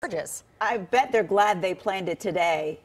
gorgeous. I bet they're glad they planned it today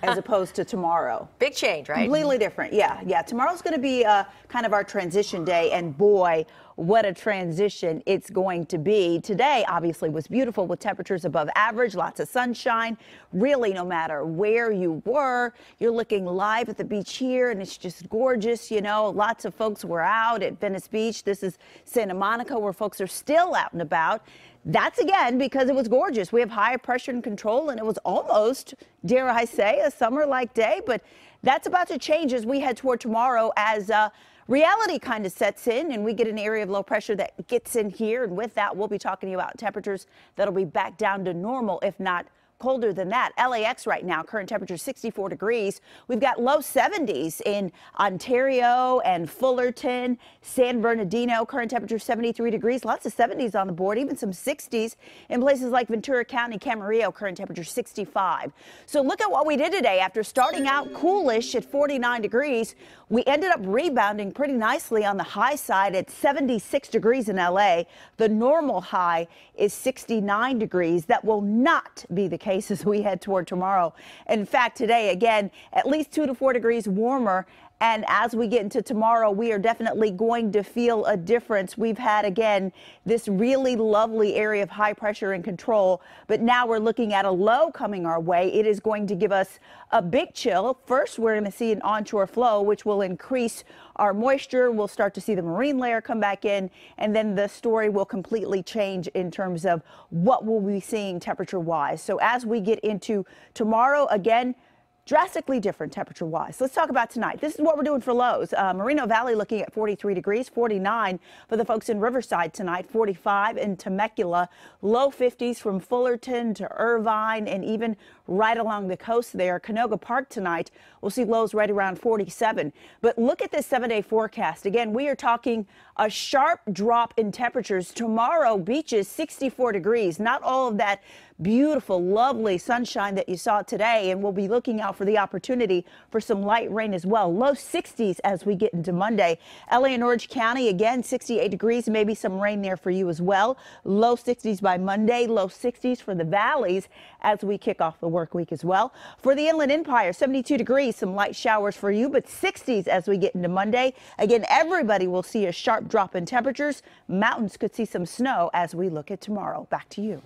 as opposed to tomorrow. Big change, right? Completely different. Yeah. Tomorrow's going to be kind of our transition day, and boy, what a transition it's going to be. Today, obviously, was beautiful with temperatures above average, lots of sunshine. Really, no matter where you were, you're looking live at the beach here, and it's just gorgeous. You know, lots of folks were out at Venice Beach. This is Santa Monica, where folks are still out and about. That's, again, because it was gorgeous. We have high pressure and control, and it was almost, dare I say, a summer-like day. But that's about to change as we head toward tomorrow, as reality kind of sets in and we get an area of low pressure that gets in here. And with that, we'll be talking to you about temperatures that'll be back down to normal, if not colder than that. LAX right now, current temperature 64 degrees. We've got low 70s in Ontario and Fullerton, San Bernardino, current temperature 73 degrees. Lots of 70s on the board, even some 60s in places like Ventura County, Camarillo, current temperature 65. So look at what we did today. After starting out coolish at 49 degrees, we ended up rebounding pretty nicely on the high side at 76 degrees in LA. The normal high is 69 degrees. That will not be the case as we head toward tomorrow. In fact, today, again, at least 2 to 4 degrees warmer. And as we get into tomorrow, we are definitely going to feel a difference. We've had, again, this really lovely area of high pressure and control, but now we're looking at a low coming our way. It is going to give us a big chill. First, we're going to see an onshore flow, which will increase our moisture. We'll start to see the marine layer come back in, and then the story will completely change in terms of what we'll be seeing temperature-wise. So as we get into tomorrow, again, drastically different temperature-wise. Let's talk about tonight. This is what we're doing for lows. Moreno Valley looking at 43 degrees, 49 for the folks in Riverside tonight, 45 in Temecula, low 50s from Fullerton to Irvine, and even right along the coast there. Canoga Park tonight, we'll see lows right around 47. But look at this 7-day forecast. Again, we are talking a sharp drop in temperatures. Tomorrow, beaches 64 degrees. Not all of that beautiful, lovely sunshine that you saw today, and we'll be looking out for the opportunity for some light rain as well. Low 60s as we get into Monday. LA and Orange County, again, 68 degrees, maybe some rain there for you as well. Low 60s by Monday, low 60s for the valleys as we kick off the work week as well. For the Inland Empire, 72 degrees, some light showers for you, but 60s as we get into Monday. Again, everybody will see a sharp drop in temperatures. Mountains could see some snow as we look at tomorrow. Back to you.